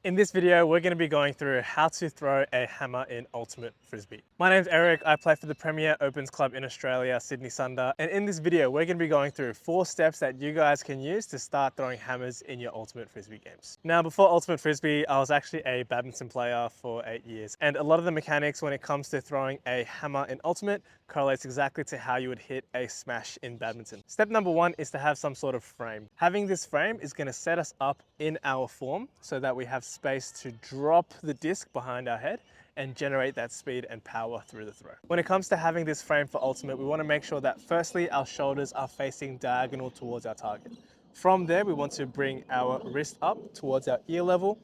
In this video, we're going to be going through how to throw a hammer in ultimate Frisbee. My name's Eric, I play for the premier opens club in Australia, Sydney Sunder. And in this video, we're going to be going through 4 steps that you guys can use to start throwing hammers in your ultimate Frisbee games. Now, before ultimate Frisbee, I was actually a badminton player for 8 years. And a lot of the mechanics when it comes to throwing a hammer in ultimate correlates exactly to how you would hit a smash in badminton. Step number 1 is to have some sort of frame. Having this frame is going to set us up in our form so that we have space to drop the disc behind our head and generate that speed and power through the throw. When it comes to having this frame for ultimate, we want to make sure that firstly our shoulders are facing diagonal towards our target. From there, we want to bring our wrist up towards our ear level,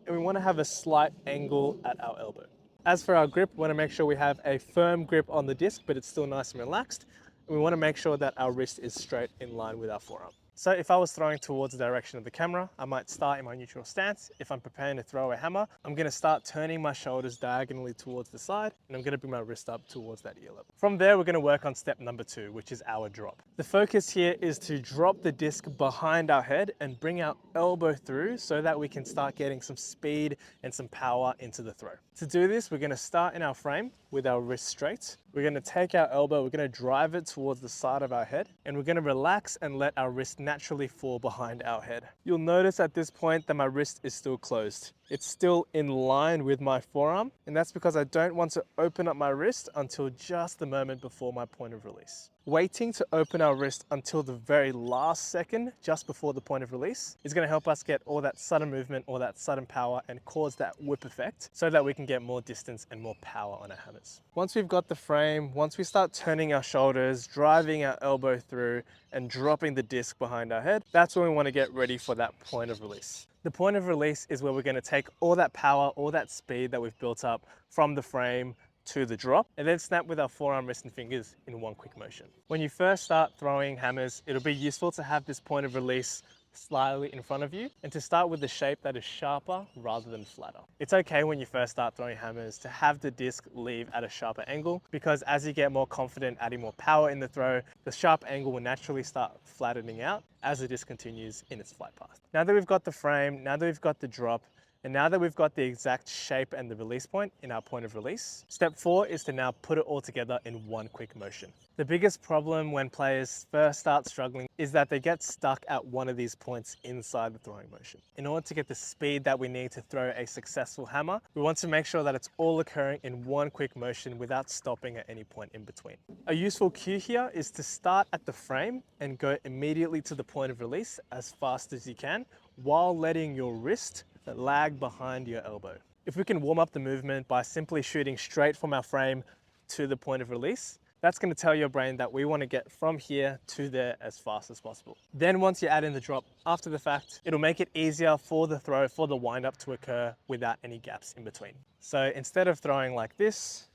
and we want to have a slight angle at our elbow. As for our grip, we want to make sure we have a firm grip on the disc, but it's still nice and relaxed. And we want to make sure that our wrist is straight in line with our forearm. So if I was throwing towards the direction of the camera, I might start in my neutral stance. If I'm preparing to throw a hammer, I'm going to start turning my shoulders diagonally towards the side, and I'm going to bring my wrist up towards that ear level. From there, we're going to work on step number 2, which is our drop. The focus here is to drop the disc behind our head and bring our elbow through so that we can start getting some speed and some power into the throw. To do this, we're going to start in our frame with our wrist straight. We're going to take our elbow, we're going to drive it towards the side of our head, and we're going to relax and let our wrist naturally fall behind our head. You'll notice at this point that my wrist is still closed. It's still in line with my forearm, and that's because I don't want to open up my wrist until just the moment before my point of release. Waiting to open our wrist until the very last second, just before the point of release, is going to help us get all that sudden movement or that sudden power and cause that whip effect so that we can get more distance and more power on our hammers. Once we've got the frame, once we start turning our shoulders, driving our elbow through and dropping the disc behind our head, that's when we want to get ready for that point of release. The point of release is where we're going to take all that power, all that speed that we've built up from the frame to the drop, and then snap with our forearm, wrist and fingers in one quick motion. When you first start throwing hammers, it'll be useful to have this point of release slightly in front of you and to start with the shape that is sharper rather than flatter. It's okay when you first start throwing hammers to have the disc leave at a sharper angle, because as you get more confident adding more power in the throw, the sharp angle will naturally start flattening out as the disc continues in its flight path. Now that we've got the frame, now that we've got the drop, and now that we've got the exact shape and the release point in our point of release, step 4 is to now put it all together in one quick motion. The biggest problem when players first start struggling is that they get stuck at one of these points inside the throwing motion. In order to get the speed that we need to throw a successful hammer, we want to make sure that it's all occurring in one quick motion without stopping at any point in between. A useful cue here is to start at the frame and go immediately to the point of release as fast as you can, while letting your wrist lag behind your elbow. If we can warm up the movement by simply shooting straight from our frame to the point of release, that's going to tell your brain that we want to get from here to there as fast as possible. Then once you add in the drop after the fact, it'll make it easier for the throw, for the wind up to occur without any gaps in between. So instead of throwing like this,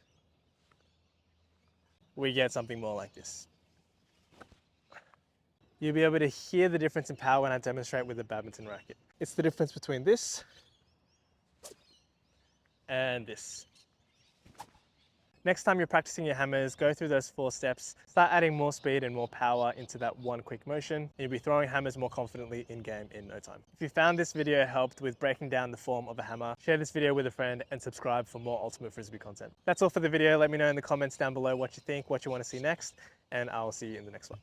we get something more like this. You'll be able to hear the difference in power when I demonstrate with a badminton racket. It's the difference between this and this. Next time you're practicing your hammers, go through those 4 steps, start adding more speed and more power into that one quick motion, and you'll be throwing hammers more confidently in game in no time. If you found this video helped with breaking down the form of a hammer, share this video with a friend and subscribe for more Ultimate Frisbee content. That's all for the video. Let me know in the comments down below what you think, what you want to see next, and I'll see you in the next one.